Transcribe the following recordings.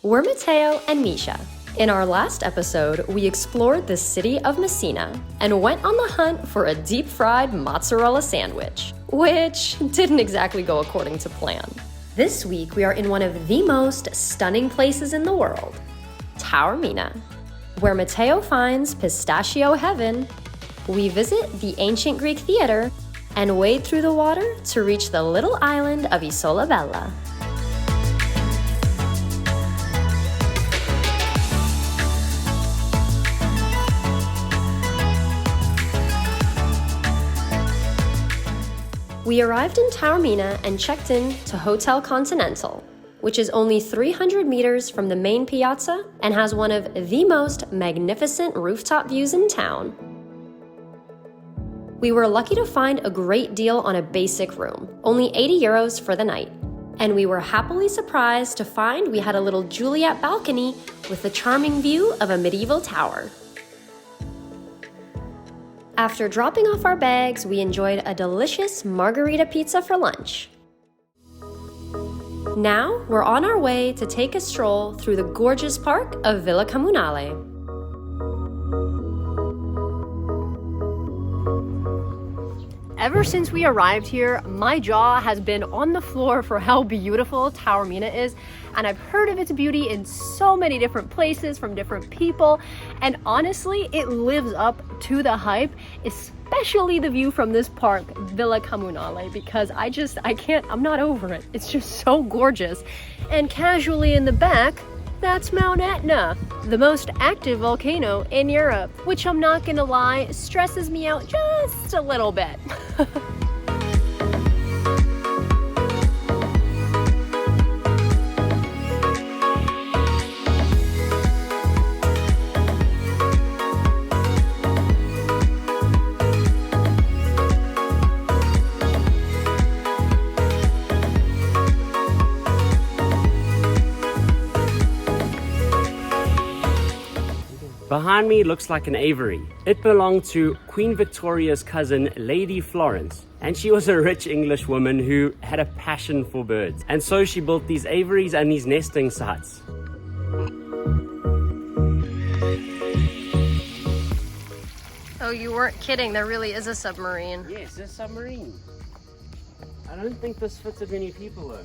We're Matteo and Misha. In our last episode, we explored the city of Messina and went on the hunt for a deep-fried mozzarella sandwich, which didn't exactly go according to plan. This week, we are in one of the most stunning places in the world, Taormina, where Matteo finds pistachio heaven. We visit the ancient Greek theater and wade through the water to reach the little island of Isola Bella. We arrived in Taormina and checked in to Hotel Continental, which is only 300 meters from the main piazza and has one of the most magnificent rooftop views in town. We were lucky to find a great deal on a basic room, only 80 euros for the night. And we were happily surprised to find we had a little Juliet balcony with a charming view of a medieval tower. After dropping off our bags, we enjoyed a delicious margarita pizza for lunch. Now, we're on our way to take a stroll through the gorgeous park of Villa Comunale. Ever since we arrived here, my jaw has been on the floor for how beautiful Taormina is, and I've heard of its beauty in so many different places from different people, and honestly, it lives up to the hype, especially the view from this park, Villa Comunale, because I'm not over it. It's just so gorgeous. And casually in the back, that's Mount Etna, the most active volcano in Europe, which I'm not gonna lie, stresses me out just a little bit. Behind me looks like an aviary. It belonged to Queen Victoria's cousin, Lady Florence, and she was a rich English woman who had a passion for birds. And so she built these aviaries and these nesting sites. Oh, you weren't kidding, there really is a submarine. Yes, a submarine. I don't think this fits as many people though.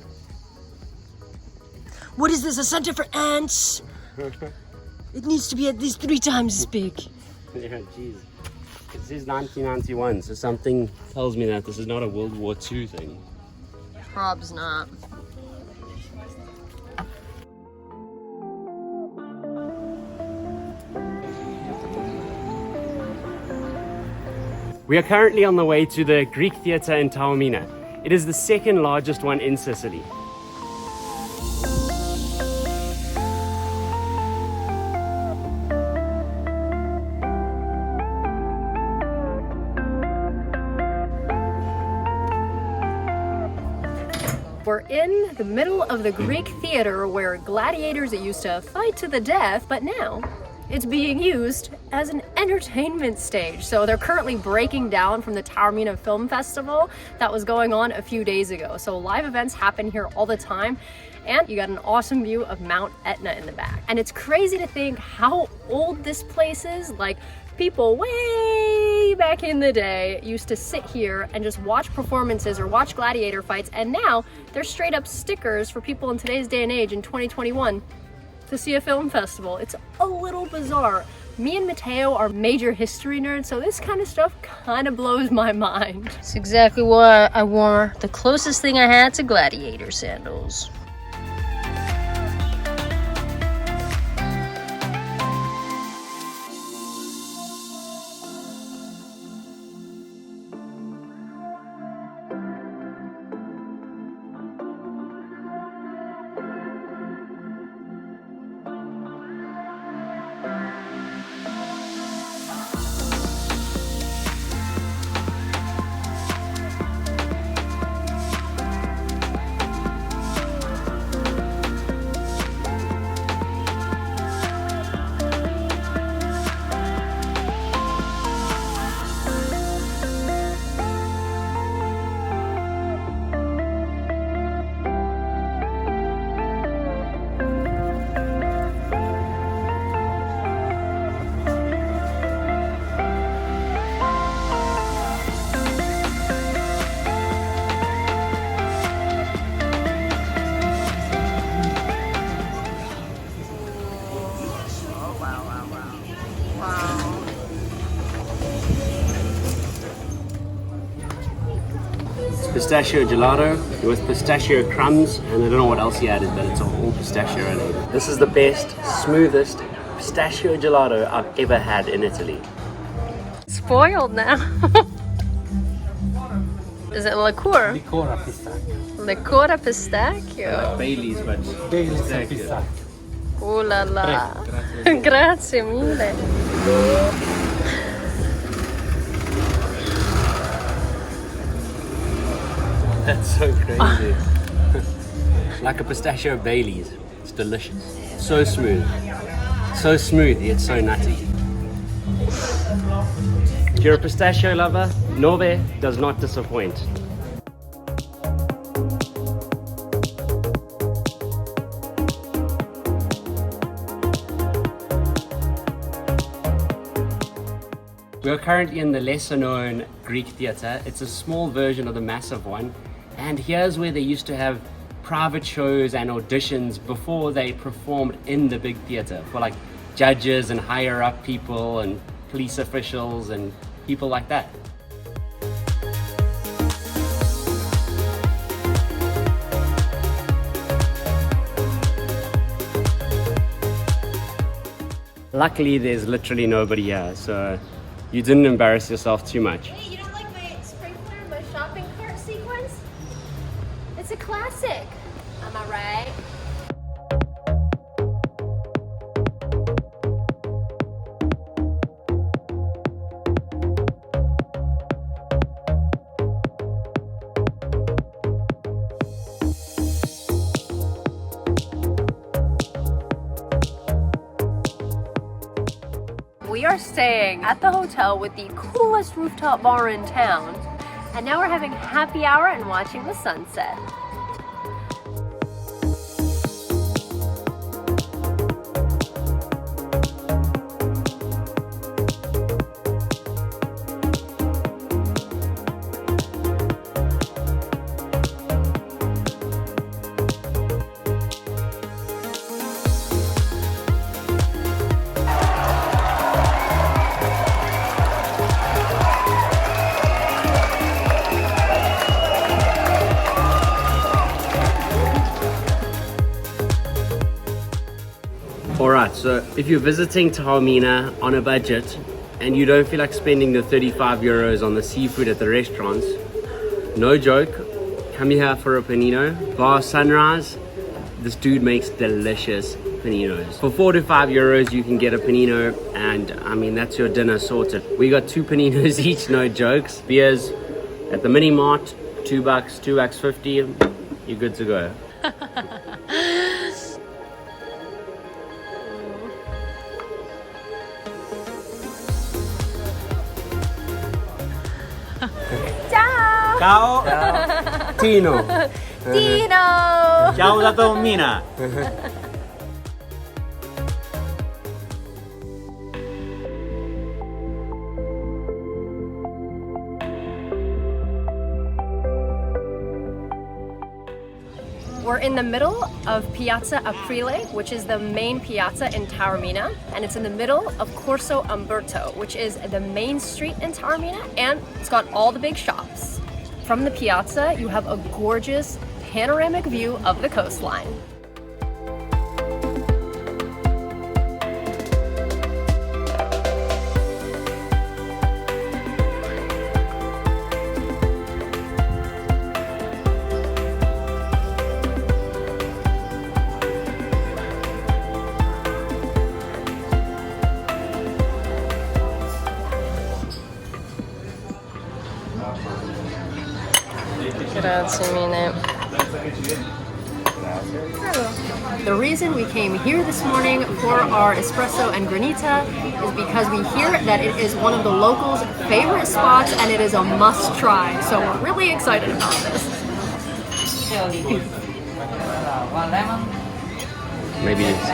What is this, a center for ants? It needs to be at least 3 times as big. Yeah, jeez. It says 1991, so something tells me that this is not a World War II thing. Prob's not. We are currently on the way to the Greek theater in Taormina. It is the second largest one in Sicily. We're in the middle of the Greek theater where gladiators used to fight to the death, but now it's being used as an entertainment stage. So they're currently breaking down from the Taormina Film Festival that was going on a few days ago. So live events happen here all the time, and you got an awesome view of Mount Etna in the back. And it's crazy to think how old this place is. Like, people way back in the day used to sit here and just watch performances or watch gladiator fights, and now there's straight up stickers for people in today's day and age in 2021 to see a film festival. It's a little bizarre. Me and Matteo are major history nerds, so this kind of stuff kind of blows my mind. It's exactly why I wore the closest thing I had to gladiator sandals. pistachio gelato with pistachio crumbs, and I don't know what else he added, but it's all pistachio related. This is the best, smoothest pistachio gelato I've ever had in Italy. Spoiled now. Is it liqueur? Liquora pistacchio. Liqueur pistachio. Bailey's, but Baileys and pistacchio. Oh la la. Prego, Grazie mille. That's so crazy. Like a pistachio Bailey's. It's delicious. So smooth. So smooth, yet so nutty. If you're a pistachio lover, Nove does not disappoint. We are currently in the lesser known Greek theatre. It's a small version of the massive one. And here's where they used to have private shows and auditions before they performed in the big theatre for like judges and higher up people and police officials and people like that. Luckily, there's literally nobody here, so you didn't embarrass yourself too much. Hey, you don't like my sprinkler, my shopping cart sequence? It's a classic. Am I right? We are staying at the hotel with the coolest rooftop bar in town, and now we're having happy hour and watching the sunset. Alright, so if you're visiting Taormina on a budget and you don't feel like spending the 35 euros on the seafood at the restaurants, no joke, come here for a panino. Bar Sunrise, this dude makes delicious paninos. For 4 to 5 euros you can get a panino, and I mean that's your dinner sorted. We got 2 paninos each, no jokes. Beers at the mini mart, $2, $2.50, you're good to go. Ciao! Ciao! Tino! Dino! Ciao da Taormina! We're in the middle of Piazza Aprile, which is the main piazza in Taormina, and it's in the middle of Corso Umberto, which is the main street in Taormina, and it's got all the big shops. From the piazza, you have a gorgeous panoramic view of the coastline. Grazie mille. The reason we came here this morning for our espresso and granita is because we hear that it is one of the locals' favorite spots and it is a must try. So we're really excited about this. Maybe it's...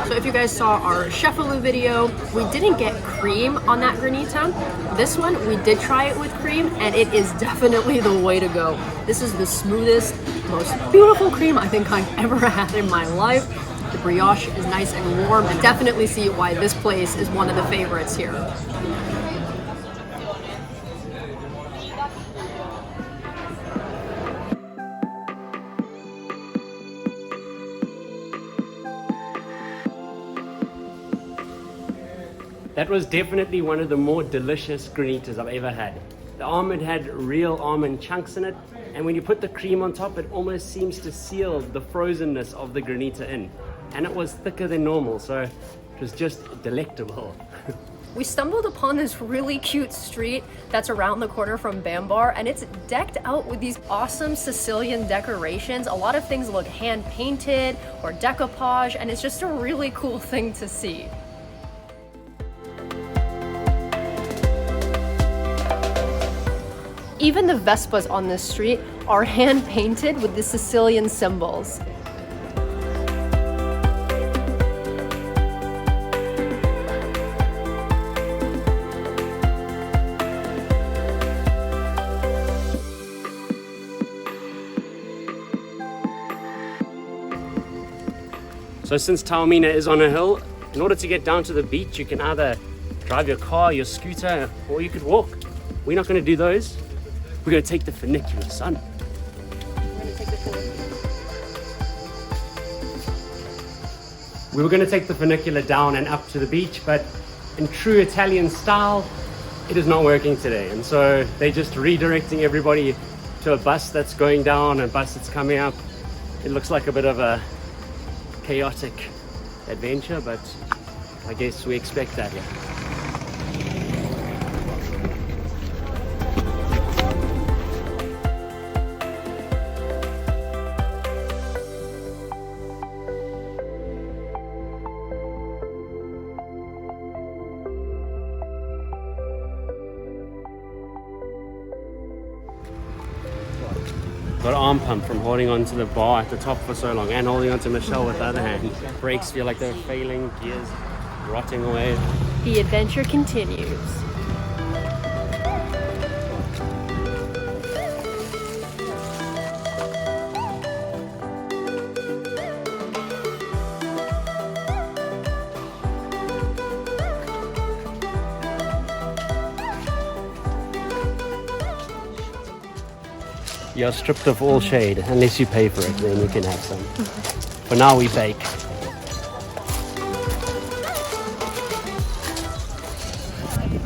So if you guys saw our Chefaloo video, we didn't get cream on that granita. This one, we did try it with cream, and it is definitely the way to go. This is the smoothest, most beautiful cream I think I've ever had in my life. The brioche is nice and warm, and definitely see why this place is one of the favorites here. That was definitely one of the more delicious granitas I've ever had. The almond had real almond chunks in it, and when you put the cream on top, it almost seems to seal the frozenness of the granita in. And it was thicker than normal, so it was just delectable. We stumbled upon this really cute street that's around the corner from Bambar, and it's decked out with these awesome Sicilian decorations. A lot of things look hand painted or decoupage, and it's just a really cool thing to see. Even the Vespas on this street are hand painted with the Sicilian symbols. So since Taormina is on a hill, in order to get down to the beach, you can either drive your car, your scooter, or you could walk. We're not going to do those. We're going to take the funicular, son. We were going to take the funicular down and up to the beach, but in true Italian style, it is not working today. And so they're just redirecting everybody to a bus that's going down, a bus that's coming up. It looks like a bit of a chaotic adventure, but I guess we expect that here. Got an arm pump from holding on to the bar at the top for so long and holding on to Michelle with the other hand. Brakes feel like they're failing, gears rotting away. The adventure continues. You're stripped of all shade, unless you pay for it, then you can have some. For now, we bake.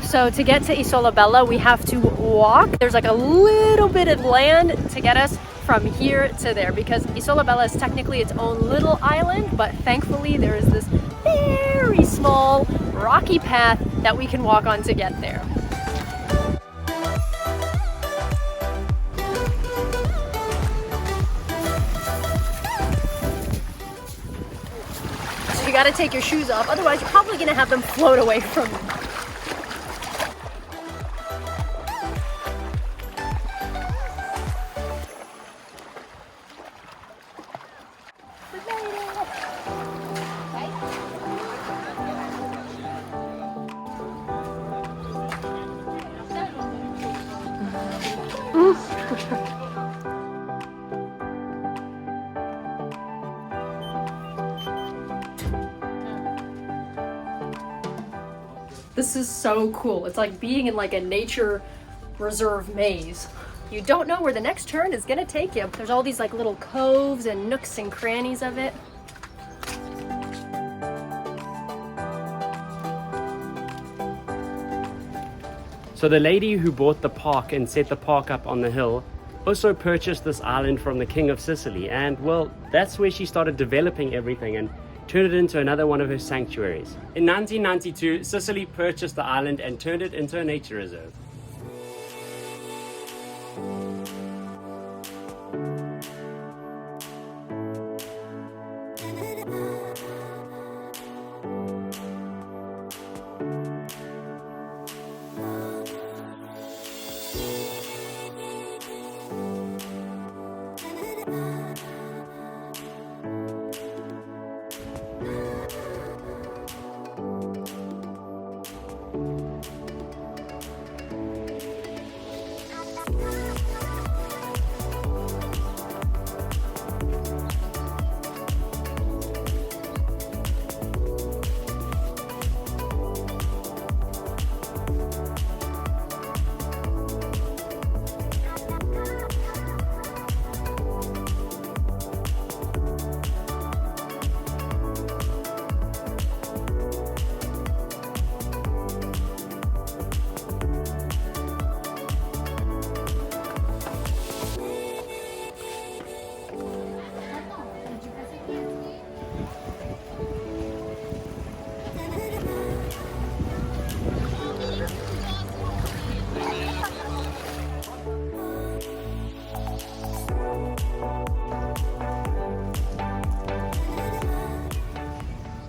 So to get to Isola Bella, we have to walk. There's like a little bit of land to get us from here to there, because Isola Bella is technically its own little island, but thankfully there is this very small rocky path that we can walk on to get there. So you gotta take your shoes off, otherwise you're probably gonna have them float away from you. This is so cool. It's like being in like a nature reserve maze. You don't know where the next turn is gonna take you. There's all these like little coves and nooks and crannies of it. So the lady who bought the park and set the park up on the hill also purchased this island from the King of Sicily, and well, that's where she started developing everything and turned it into another one of her sanctuaries. In 1992, Sicily purchased the island and turned it into a nature reserve.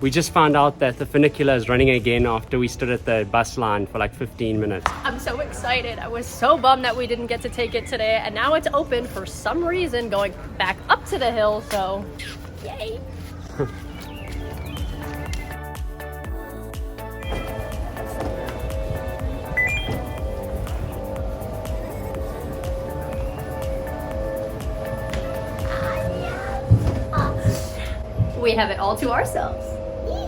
We just found out that the funicular is running again after we stood at the bus line for like 15 minutes. I'm so excited. I was so bummed that we didn't get to take it today, and now it's open for some reason going back up to the hill, so yay. We have it all to ourselves. Woo!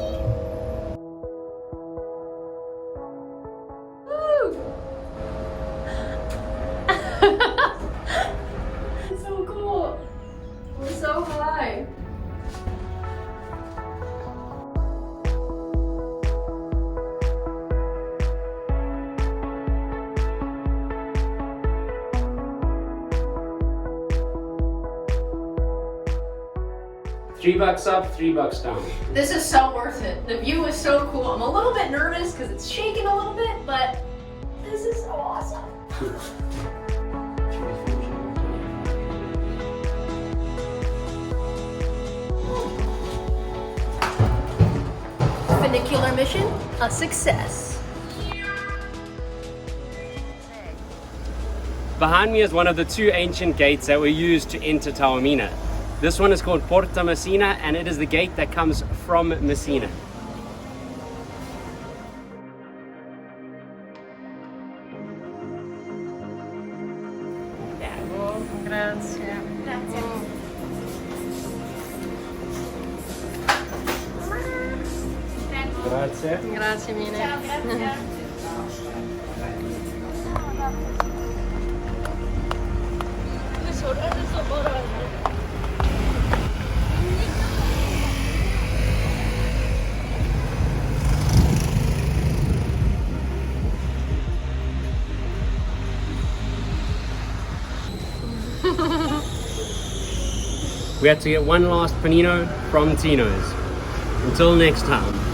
It's so cool. We're so high. $3 up, $3 down. This is so worth it. The view is so cool. I'm a little bit nervous because it's shaking a little bit, but this is so awesome. Funicular mission, a success. Behind me is one of the two ancient gates that were used to enter Taormina. This one is called Porta Messina, and it is the gate that comes from Messina. Grazie. Grazie mille. We had to get one last panino from Tino's. Until next time.